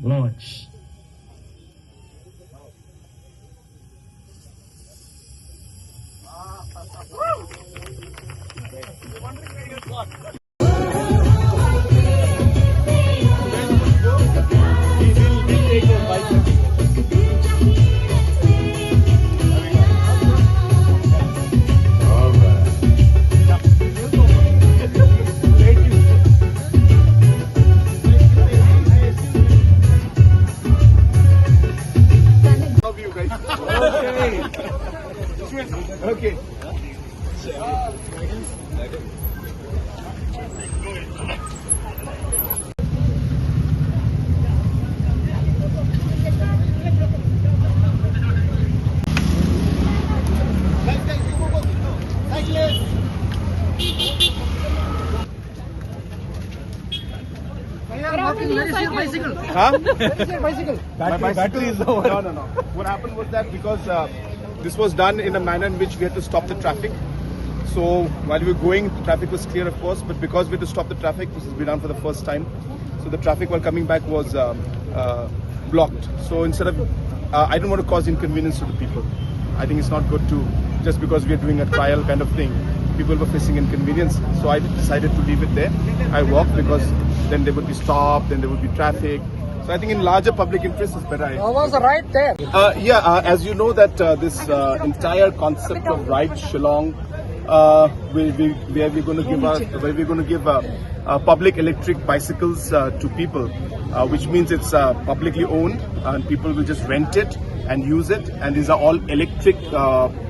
launch. Okay. Huh? Battery is over. No. What happened was that because this was done in a manner in which we had to stop the traffic. So while we were going, the traffic was clear, of course, but because we had to stop the traffic, this has been done for the first time. So the traffic while coming back was blocked. So instead of, I don't want to cause inconvenience to the people. I think it's not good to, just because we are doing a trial kind of thing, people were facing inconvenience. So I decided to leave it there. I walked because then there would be stop, then there would be traffic. So I think in larger public interest is better. How was the ride there? As you know that this entire concept of Ride Shillong, where we're going to give public electric bicycles to people, which means it's publicly owned and people will just rent it and use it, and these are all electric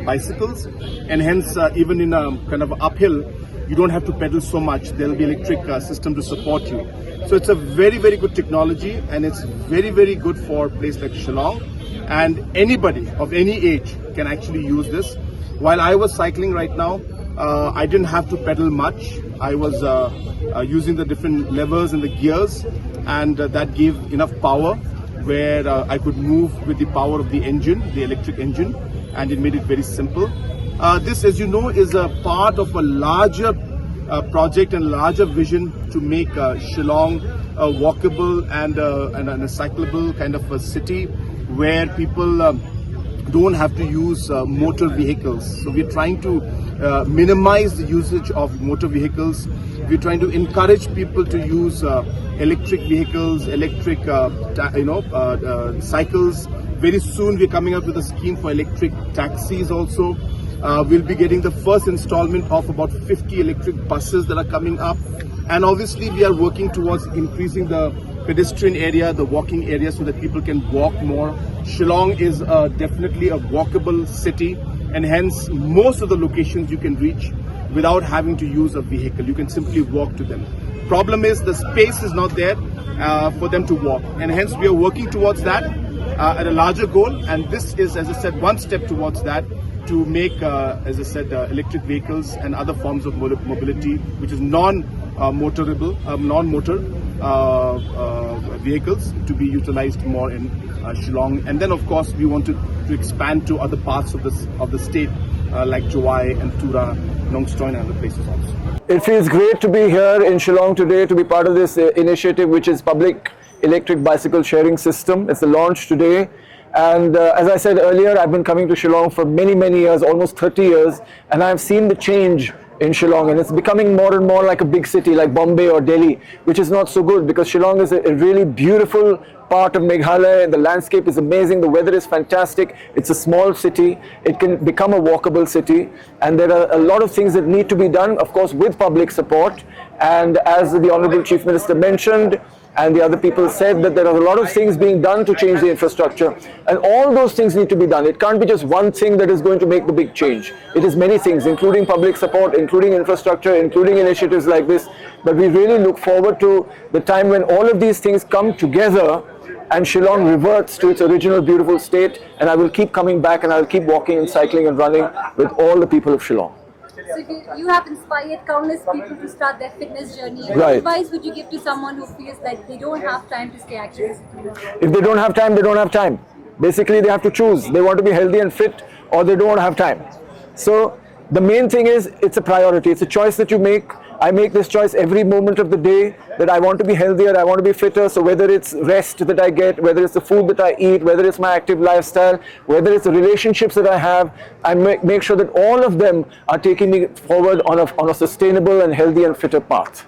bicycles, and hence even in a kind of uphill you don't have to pedal so much. There will be electric system to support you. So it's a very, very good technology, and it's very, very good for a place like Shillong, and anybody of any age can actually use this. While I was cycling right now, I didn't have to pedal much. I was using the different levers and the gears, and that gave enough power where I could move with the power of the engine, the electric engine, and it made it very simple. This, as you know, is a part of a larger project and larger vision to make Shillong a walkable and a cyclable kind of a city where people don't have to use motor vehicles. So we're trying to minimize the usage of motor vehicles. We're trying to encourage people to use electric vehicles, electric cycles. Very soon we're coming up with a scheme for electric taxis also. We'll be getting the first installment of about 50 electric buses that are coming up. And obviously we are working towards increasing the pedestrian area, the walking area, so that people can walk more. Shillong is definitely a walkable city, and hence most of the locations you can reach without having to use a vehicle. You can simply walk to them. Problem is the space is not there for them to walk, and hence we are working towards that at a larger goal. And this is, as I said, one step towards that, to make, as I said, electric vehicles and other forms of mobility, which is non-motor vehicles, to be utilized more in Shillong. And then, of course, we want to expand to other parts of the state, like Jowai and Tura, Nongstoin, and other places also. It feels great to be here in Shillong today to be part of this initiative, which is Public Electric Bicycle Sharing System. It's the launch today. And as I said earlier, I've been coming to Shillong for many, many years, almost 30 years, and I've seen the change in Shillong, and it's becoming more and more like a big city like Bombay or Delhi, which is not so good, because Shillong is a really beautiful part of Meghalaya, and the landscape is amazing, the weather is fantastic, it's a small city, it can become a walkable city, and there are a lot of things that need to be done, of course, with public support. And as the Honorable Chief Minister mentioned, and the other people said, that there are a lot of things being done to change the infrastructure, and all those things need to be done. It can't be just one thing that is going to make the big change. It is many things, including public support, including infrastructure, including initiatives like this. But we really look forward to the time when all of these things come together and Shillong reverts to its original beautiful state, and I will keep coming back, and I will keep walking and cycling and running with all the people of Shillong. So you have inspired countless people to start their fitness journey. What Right. advice would you give to someone who feels like they don't have time to stay active? If they don't have time, they don't have time. Basically, they have to choose. They want to be healthy and fit, or they don't have time. So the main thing is, it's a priority. It's a choice that you make. I make this choice every moment of the day that I want to be healthier, I want to be fitter. So whether it's rest that I get, whether it's the food that I eat, whether it's my active lifestyle, whether it's the relationships that I have, I make sure that all of them are taking me forward on a sustainable and healthy and fitter path.